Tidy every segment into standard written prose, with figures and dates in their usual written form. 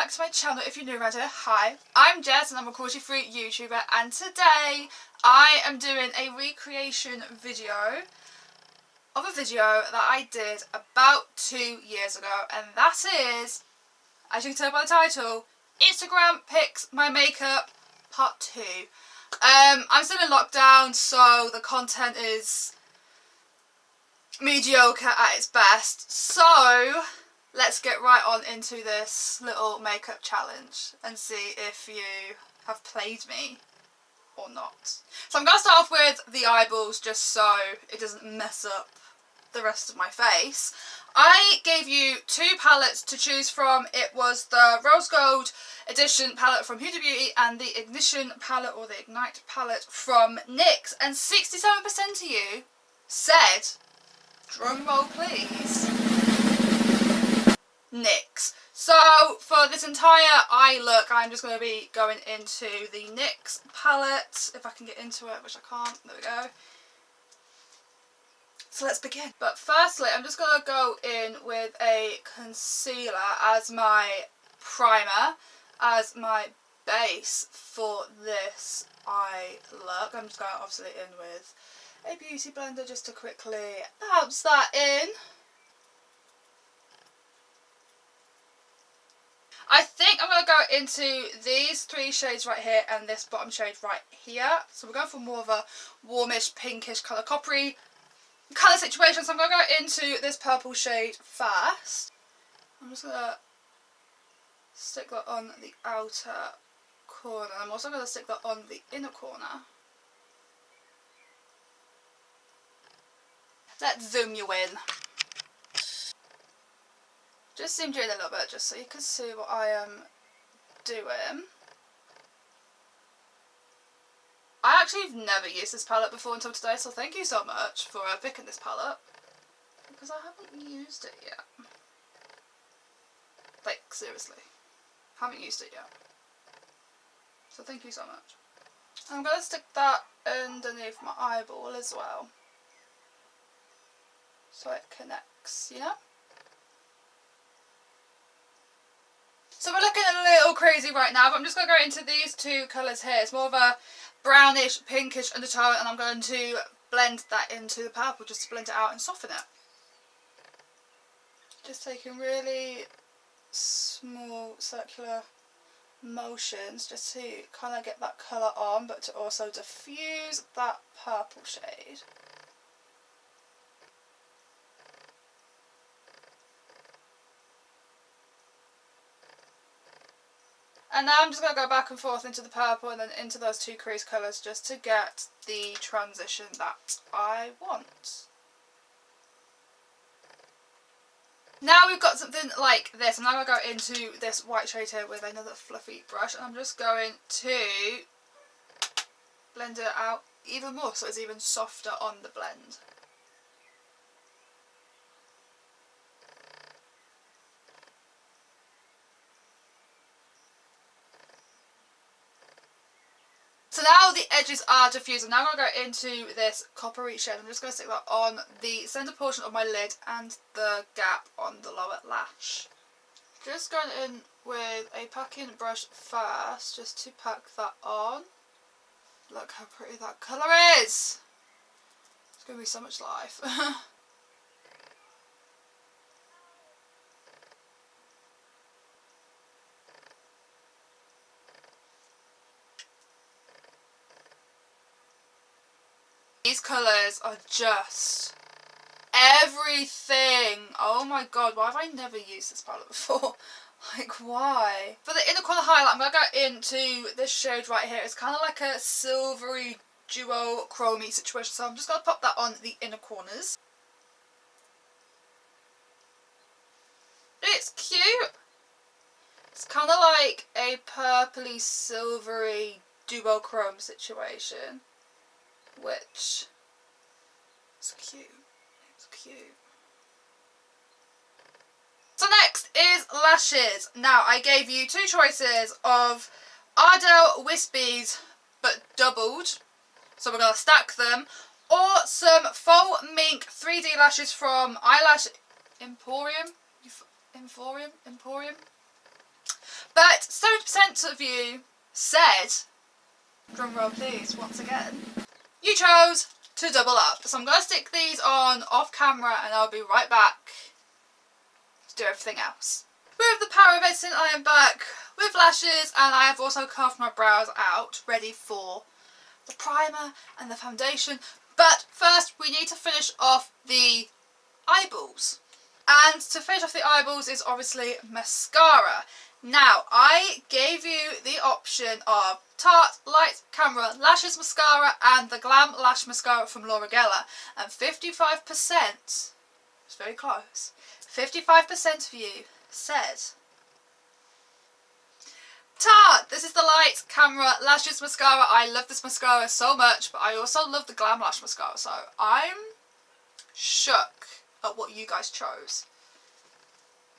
back to my channel if you're new around here. Hi, I'm Jess and I'm a cruelty-free YouTuber, and today I am doing a recreation video of a video that I did about 2 years ago, and that is, as you can tell by the title, Instagram Pics My Makeup Part 2. I'm still in lockdown, so the content is mediocre at its best, so let's get right on into this little makeup challenge and see if you have played me or not. So I'm going to start off with the eyeballs just so it doesn't mess up the rest of my face. I gave you 2 palettes to choose from. It was the Rose Gold Edition palette from Huda Beauty and the Ignition palette, or the Ignite palette, from NYX, and 67% of you said, drum roll please, NYX. So for this entire eye look, I'm just going to be going into the NYX palette. If I can get into it, which I can't. There we go. So let's begin. But firstly, I'm just going to go in with a concealer as my primer, as my base for this eye look. I'm just going obviously in with a beauty blender just to quickly bounce that in. I think I'm going to go into these 3 shades right here and this bottom shade right here. So we're going for more of a warmish, pinkish colour, coppery colour situation. So I'm going to go into this purple shade first. I'm just going to stick that on the outer corner. I'm also going to stick that on the inner corner. Let's zoom you in. Just zoom you in a little bit just so you can see what I am doing. I actually have never used this palette before until today, so thank you so much for picking this palette, because I haven't used it yet. Like, seriously. Haven't used it yet. So thank you so much. I'm going to stick that underneath my eyeball as well, so it connects, you know? So we're looking a little crazy right now, but I'm just going to go into these 2 colours here. It's more of a brownish, pinkish undertone, and I'm going to blend that into the purple just to blend it out and soften it. Just taking really small circular motions just to kind of get that colour on, but to also diffuse that purple shade. And now I'm just going to go back and forth into the purple and then into those 2 crease colours just to get the transition that I want. Now we've got something like this. I'm now going to go into this white shade here with another fluffy brush, and I'm just going to blend it out even more so it's even softer on the blend. So now the edges are diffused. I'm now going to go into this coppery shade. I'm just going to stick that on the centre portion of my lid and the gap on the lower lash. Just going in with a packing brush first, just to pack that on. Look how pretty that colour is! It's going to be so much life. These colours are just everything. Oh my god, why have I never used this palette before? Like, why? For the inner corner highlight, I'm going to go into this shade right here. It's kind of like a silvery duo chromey situation, so I'm just going to pop that on the inner corners. It's cute. It's kind of like a purpley silvery duochrome situation, which is cute. It's cute. So next is lashes. Now I gave you 2 choices of Ardell Wispies but doubled, so we're going to stack them, or some faux mink 3D lashes from Eyelash Emporium. But 70% of you said, drum roll please, once again, you chose to double up. So I'm going to stick these on off camera and I'll be right back to do everything else. With the power of editing, I am back with lashes, and I have also carved my brows out, ready for the primer and the foundation. But first we need to finish off the eyeballs. And to finish off the eyeballs is obviously mascara. Now, I gave you the option of Tarte Light Camera Lashes Mascara and the Glam Lash Mascara from Laura Geller. And 55%, it's very close, 55% of you said Tarte, this is the Light Camera Lashes Mascara. I love this mascara so much, but I also love the Glam Lash Mascara. So I'm shook at what you guys chose.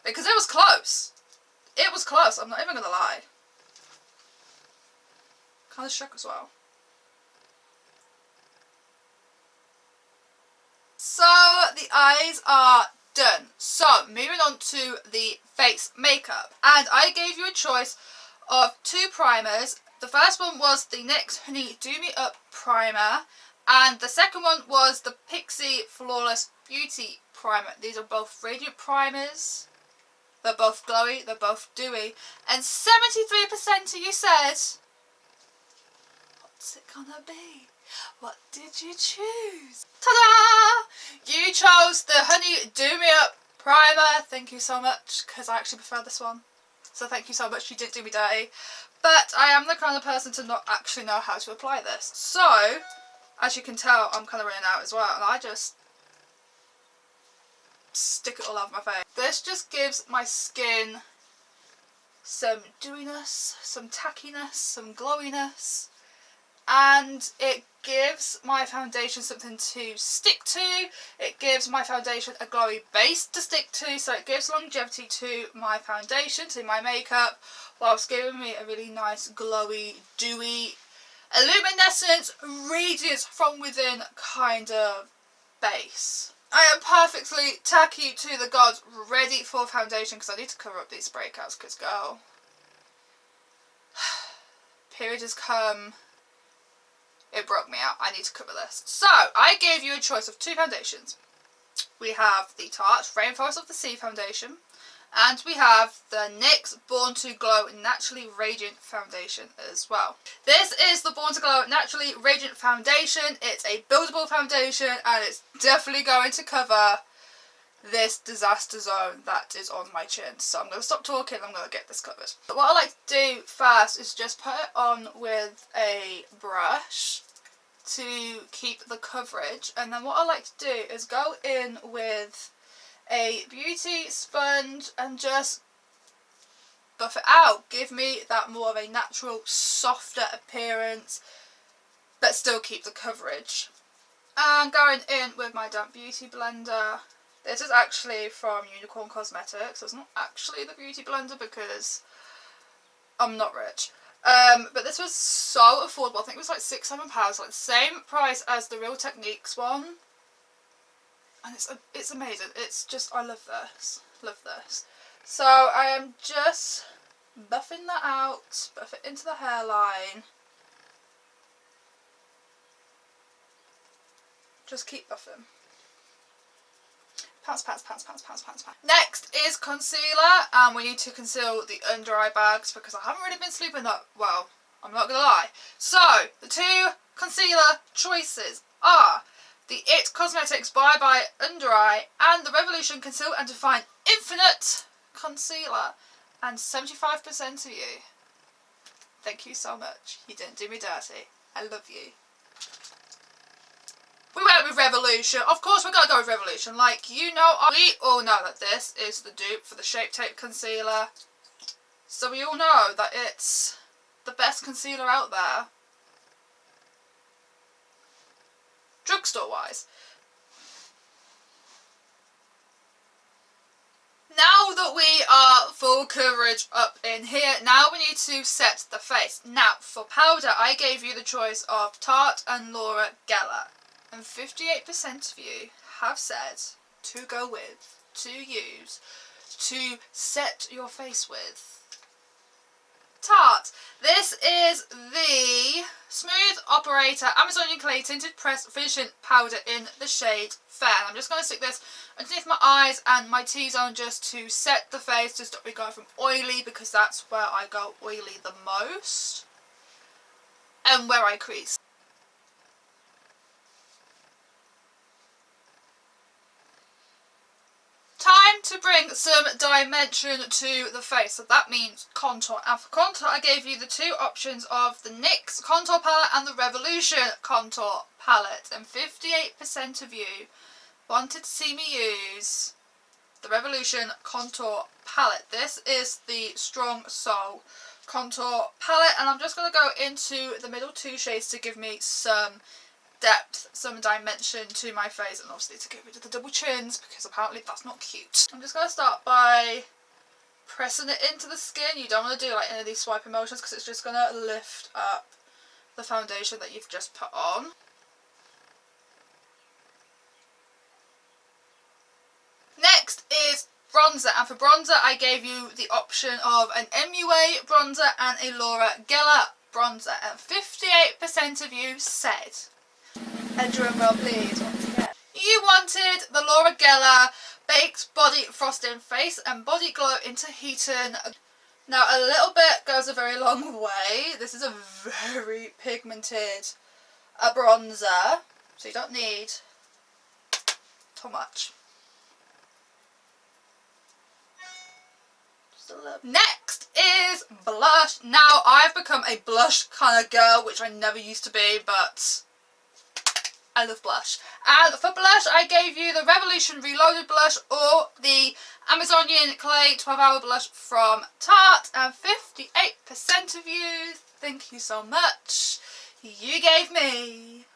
Because it was close. It was close, I'm not even going to lie. Kind of shook as well. So the eyes are done. So moving on to the face makeup. And I gave you a choice of two primers. The first one was the NYX Honey Do Me Up Primer. And the second one was the Pixie Flawless Beauty Primer. These are both radiant primers. They're both glowy, they're both dewy. And 73% of you said, what's it gonna be? What did you choose? Ta-da! You chose the Honey Do Me Up Primer. Thank you so much, because I actually prefer this one. So thank you so much, you didn't do me dirty. But I am the kind of person to not actually know how to apply this. So, as you can tell, I'm kind of running out as well. And I just stick it all over my face. This just gives my skin some dewiness, some tackiness, some glowiness, and it gives my foundation something to stick to. It gives my foundation a glowy base to stick to, so it gives longevity to my foundation, to my makeup, whilst giving me a really nice glowy, dewy, illuminescent, radiance from within kind of base. I am perfectly tacky to the gods, ready for foundation, because I need to cover up these breakouts, because girl, period has come, it broke me out, I need to cover this. So, I gave you a choice of two foundations. We have the Tarte Rainforest of the Sea foundation, and we have the NYX Born to Glow Naturally Radiant foundation as well. This is the Born to Glow Naturally Radiant foundation. It's a buildable foundation, and it's definitely going to cover this disaster zone that is on my chin. So I'm going to stop talking, I'm going to get this covered. But what I like to do first is just put it on with a brush to keep the coverage, and then what I like to do is go in with a beauty sponge and just buff it out. Give me that more of a natural, softer appearance, but still keep the coverage. And going in with my damp beauty blender. This is actually from Unicorn Cosmetics. It's not actually the beauty blender because I'm not rich. But this was so affordable. I think it was like £6-7, like the same price as the Real Techniques one. And it's amazing. It's just, I love this. Love this. So I am just buffing that out. Buff it into the hairline. Just keep buffing. Pounce, pounce, pounce, pounce, pounce, pounce, pounce. Next is concealer. And we need to conceal the under eye bags because I haven't really been sleeping that well. I'm not going to lie. So, the two concealer choices are the IT Cosmetics Bye Bye Under Eye and the Revolution Conceal and Define Infinite Concealer. And 75% of you, thank you so much. You didn't do me dirty. I love you. We went with Revolution. Of course we're going to go with Revolution. Like, you know, we all know that this is the dupe for the Shape Tape Concealer. So we all know that it's the best concealer out there. Drugstore wise. Now that we are full coverage up in here, now we need to set the face. Now for powder, I gave you the choice of Tarte and Laura Geller. And 58% of you have said to go with, to use, to set your face with Tarte. This is the Smooth Operator Amazonian Clay Tinted Pressed Finishing Powder in the shade Fair. I'm just going to stick this underneath my eyes and my T-zone just to set the face, to stop me going from oily, because that's where I go oily the most and where I crease. Time to bring some dimension to the face, so that means contour. And for contour, I gave you the two options of the NYX Contour Palette and the Revolution Contour Palette. And 58% of you wanted to see me use the Revolution Contour Palette. This is the Strong Soul Contour Palette, and I'm just going to go into the middle two shades to give me some depth, some dimension to my face, and obviously to get rid of the double chins, because apparently that's not cute. I'm just going to start by pressing it into the skin. You don't want to do like any of these swiping motions, because it's just going to lift up the foundation that you've just put on. Next is bronzer, and for bronzer I gave you the option of an MUA bronzer and a Laura Geller bronzer, and 58% of you said, a drum roll please once again, you wanted the Laura Geller Baked Body Frosting Face and Body Glow Interheating. Now a little bit goes a very long way. This is a very pigmented bronzer, so you don't need too much. Next is blush. Now I've become a blush kind of girl, which I never used to be, but I love blush. And for blush I gave you the Revolution Reloaded blush or the Amazonian Clay 12-Hour blush from Tarte, and 58% of you, thank you so much, you gave me,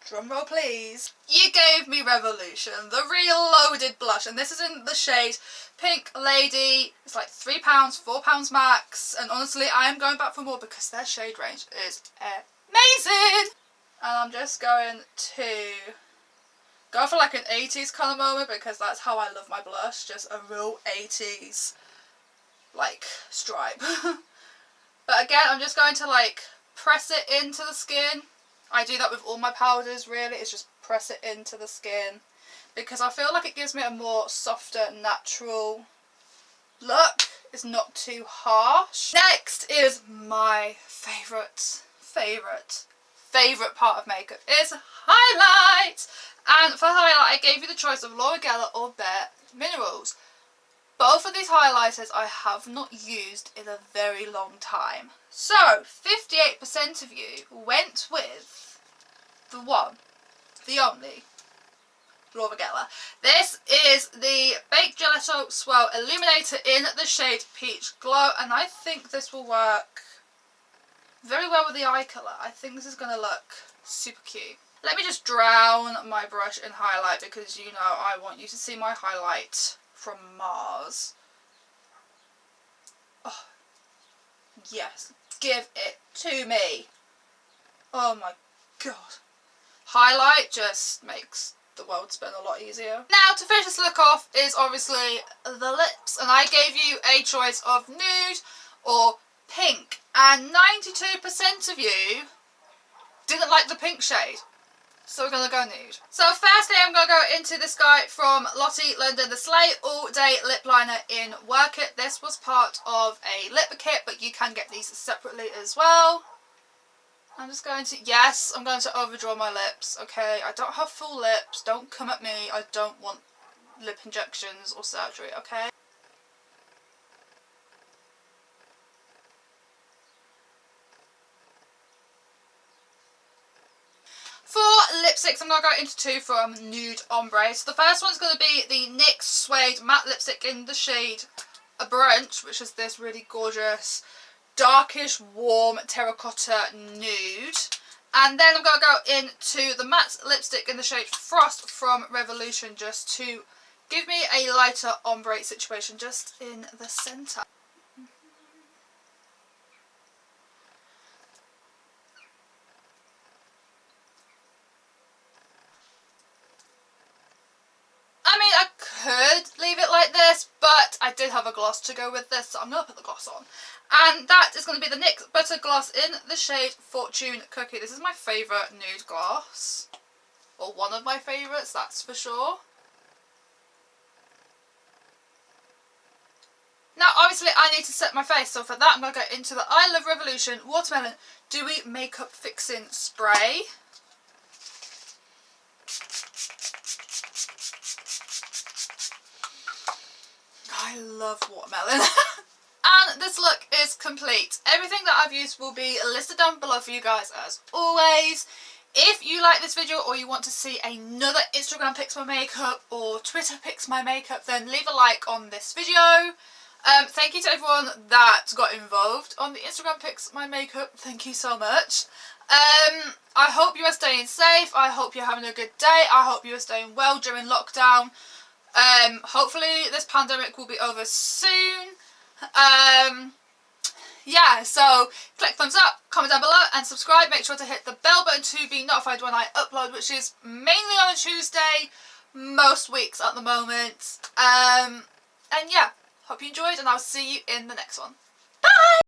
drum roll please, you gave me Revolution, the Reloaded blush, and this is in the shade Pink Lady. It's like £3, £4 max, and honestly I am going back for more because their shade range is amazing. And I'm just going to go for like an 80s kind of moment, because that's how I love my blush, just a real 80s like stripe. But again, I'm just going to like press it into the skin. I do that with all my powders really, it's just press it into the skin, because I feel like it gives me a more softer, natural look. It's not too harsh. Next is my favourite part of makeup, is highlight. And for highlight I gave you the choice of Laura Geller or Bare Minerals. Both of these highlighters I have not used in a very long time. So 58% of you went with the one, the only Laura Geller. This is the Baked Gelato Swell Illuminator in the shade Peach Glow, and I think this will work very well with the eye colour. I think this is going to look super cute. Let me just drown my brush in highlight, because you know I want you to see my highlight from Mars. Oh, yes, give it to me. Oh my god. Highlight just makes the world spin a lot easier. Now to finish this look off is obviously the lips, and I gave you a choice of nude or pink, and 92% of you didn't like the pink shade, so we're going to go nude. So firstly I'm going to go into this guy from Lottie London, the Slay All Day Lip Liner in Work It. This was part of a lip kit, but you can get these separately as well. I'm just going to, yes, I'm going to overdraw my lips, okay? I don't have full lips, don't come at me, I don't want lip injections or surgery, okay? For lipsticks, I'm going to go into two from Nude Ombre. So the first one's going to be the NYX Suede Matte Lipstick in the shade A Brunch, which is this really gorgeous, darkish, warm terracotta nude. And then I'm going to go into the matte lipstick in the shade Frost from Revolution, just to give me a lighter ombre situation just in the centre. I mean, I could leave it like this, but I did did have a gloss to go with this, so I'm going to put the gloss on. And that is going to be the NYX Butter Gloss in the shade Fortune Cookie. This is my favourite nude gloss. Or one of my favourites, that's for sure. Now, obviously, I need to set my face, so for that, I'm going to go into the I Love Revolution Watermelon Dewy Makeup Fixing Spray. I love watermelon. And this look is complete. Everything that I've used will be listed down below for you guys as always. If you like this video or you want to see another Instagram Picks My Makeup or Twitter Picks My Makeup, then leave a like on this video. Thank you to everyone that got involved on the Instagram Picks My Makeup. Thank you so much. I hope you are staying safe. I hope you're having a good day. I hope you are staying well during lockdown. Hopefully this pandemic will be over soon. Yeah, so click thumbs up, comment down below and subscribe. Make sure to hit the bell button to be notified when I upload, which is mainly on a Tuesday, most weeks at the moment. And yeah, hope you enjoyed and I'll see you in the next one.